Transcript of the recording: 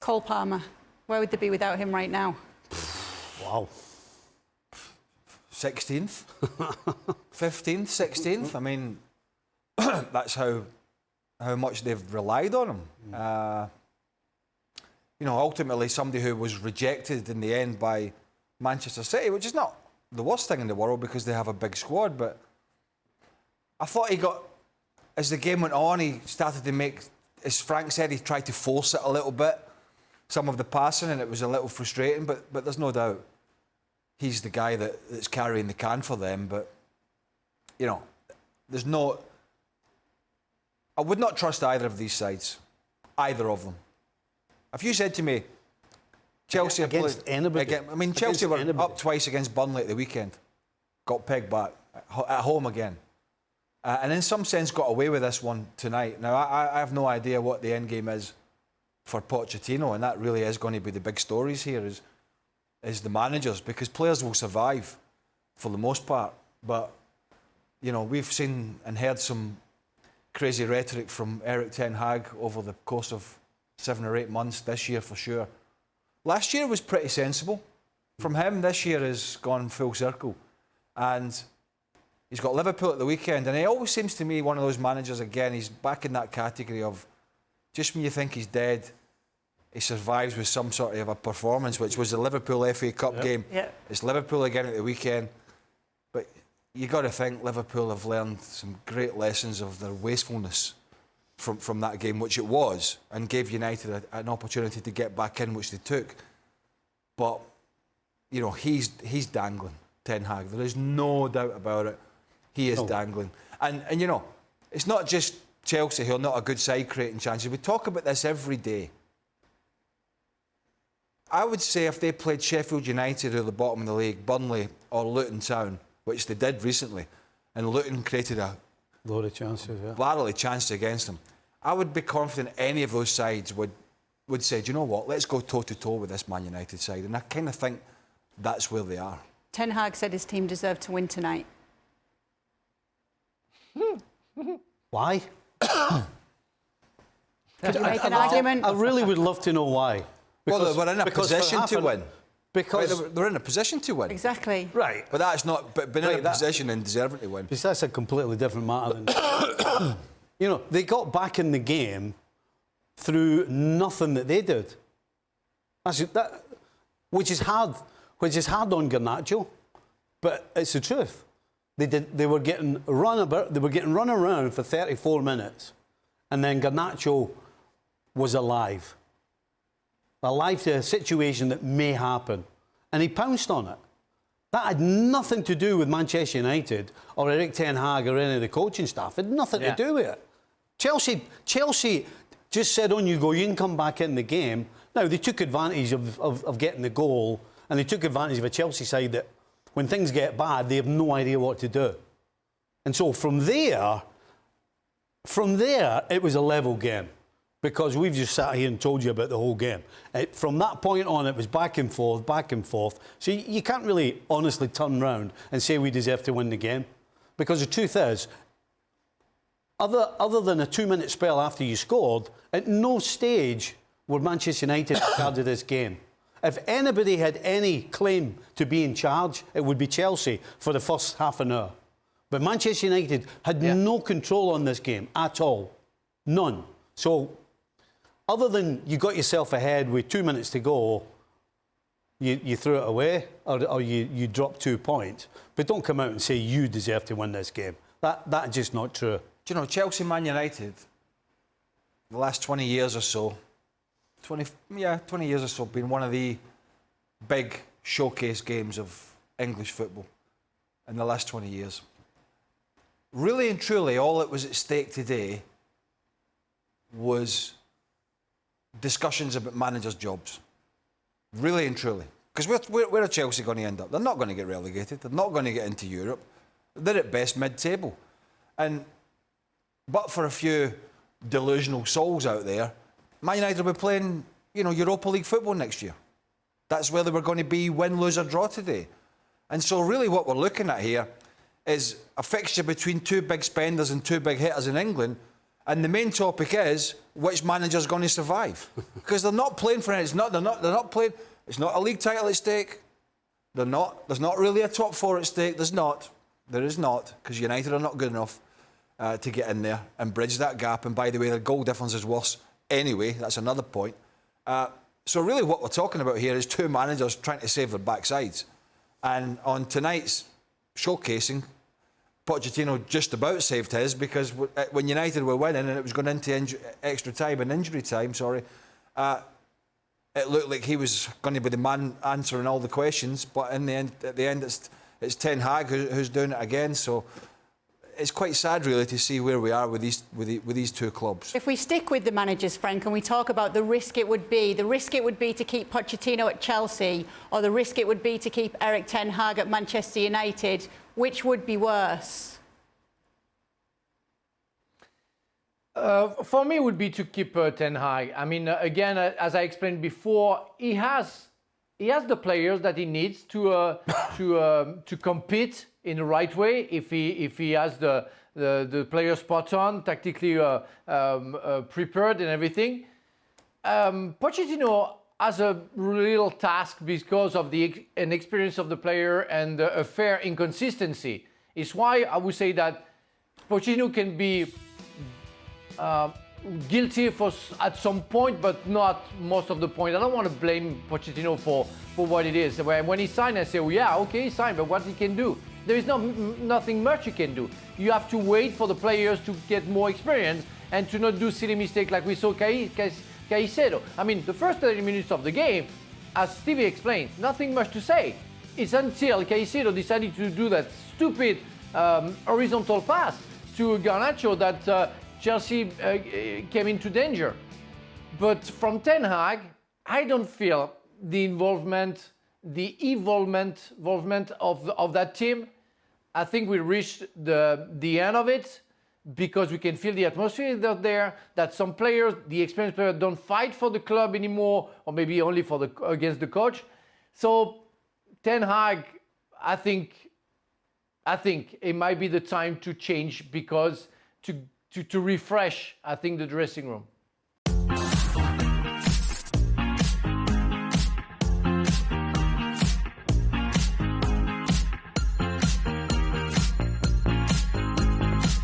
Cole Palmer, where would they be without him right now? Wow. 16th, 15th, 16th. I mean, that's how much they've relied on him. You know, ultimately somebody who was rejected in the end by Manchester City, which is not the worst thing in the world because they have a big squad, but I thought he got, as the game went on, he started to make, as Frank said, he tried to force it a little bit, some of the passing, and it was a little frustrating, but there's no doubt he's the guy that's carrying the can for them. But, you know, there's no... I would not trust either of these sides. Either of them. If you said to me, Chelsea... Against anybody. I mean, Chelsea were up twice against Burnley at the weekend. Got pegged back. At home again. And in some sense got away with this one tonight. Now, I have no idea what the end game is for Pochettino, and that really is going to be the big stories here, is the managers, because players will survive for the most part. But, you know, we've seen and heard some crazy rhetoric from Erik Ten Hag over the course of 7 or 8 months this year for sure. Last year was pretty sensible from him. This year has gone full circle. And he's got Liverpool at the weekend, and he always seems to me one of those managers, again, he's back in that category of just when you think he's dead, he survives with some sort of a performance, which was the Liverpool FA Cup game. Yep. It's Liverpool again at the weekend. But you got to think Liverpool have learned some great lessons of their wastefulness from that game, which it was, and gave United an opportunity to get back in, which they took. But, you know, he's dangling, Ten Hag. There is no doubt about it. He is dangling. And, you know, it's not just Chelsea who are not a good side creating chances. We talk about this every day. I would say if they played Sheffield United at the bottom of the league, Burnley or Luton Town, which they did recently, and Luton created a load of chances, barrel of chances against them, I would be confident any of those sides would say, do you know what, let's go toe-to-toe with this Man United side. And I kind of think that's where they are. Ten Hag said his team deserved to win tonight. Why? Could you make an argument? I really would love to know why. Because, well, they were in a position to win. Because they're in a position to win. Exactly. Right. But that's not... But being in a position and deserving to win. Because that's a completely different matter than... You know, they got back in the game through nothing that they did. Which is hard on Garnacho, but it's the truth. They were getting run around for 34 minutes, and then Garnacho was alive to a situation that may happen, and he pounced on it. That had nothing to do with Manchester United or Erik Ten Hag or any of the coaching staff. It had nothing to do with it. Chelsea just said, on you go, you can come back in the game. Now, they took advantage of getting the goal, and they took advantage of a Chelsea side that, when things get bad, they have no idea what to do. And so from there, it was a level game, because we've just sat here and told you about the whole game. From that point on, it was back and forth, back and forth. So you can't really honestly turn round and say we deserve to win the game, because the truth is, other than a 2-minute spell after you scored, at no stage were Manchester United in charge of this game. If anybody had any claim to be in charge, it would be Chelsea for the first half an hour. But Manchester United had no control on this game at all. None. So, other than you got yourself ahead with 2 minutes to go, you threw it away, or you dropped 2 points. But don't come out and say you deserve to win this game. That's just not true. Do you know, Chelsea Man United, the last 20 years or so, 20 years or so, been one of the big showcase games of English football in the last 20 years. Really and truly, all that was at stake today was discussions about managers' jobs. Really and truly. Because where are Chelsea going to end up? They're not going to get relegated. They're not going to get into Europe. They're at best mid-table. But for a few delusional souls out there, Man United will be playing, you know, Europa League football next year. That's where they were going to be, win, lose or draw today. And so really what we're looking at here is a fixture between two big spenders and two big hitters in England. And the main topic is, which manager's going to survive? Because they're not playing for it. They're not playing. It's not a league title at stake. They're not. There's not really a top four at stake. There is not, because United are not good enough to get in there and bridge that gap. And by the way, their goal difference is worse anyway. That's another point. So really, what we're talking about here is two managers trying to save their backsides. And on tonight's showcasing, Pochettino just about saved his, because when United were winning and it was going into extra time and injury time, it looked like he was going to be the man answering all the questions. But at the end, it's Ten Hag who's doing it again. So it's quite sad, really, to see where we are with these two clubs. If we stick with the managers, Frank, and we talk about the risk it would be to keep Pochettino at Chelsea, or the risk it would be to keep Erik Ten Hag at Manchester United, which would be worse? For me, it would be to keep Ten Hag. I mean, again, as I explained before, he has the players that he needs to compete in the right way. If he has the players spot on, tactically prepared and everything. Pochettino has a real task because of the inexperience of the player and a fair inconsistency. It's why I would say that Pochettino can be guilty at some point, but not most of the point. I don't want to blame Pochettino for what it is. When he signed, I say, well, yeah, okay, he signed, but what he can do? There is nothing much you can do. You have to wait for the players to get more experience and to not do silly mistakes like we saw Caicedo. I mean, the first 30 minutes of the game, as Stevie explained, nothing much to say. It's until Caicedo decided to do that stupid horizontal pass to Garnacho that Chelsea came into danger. But from Ten Hag, I don't feel the involvement of that team. I think we reached the end of it, because we can feel the atmosphere there, that some players, the experienced players, don't fight for the club anymore, or maybe only against the coach. So Ten Hag, I think it might be the time to change, because to refresh, I think, the dressing room.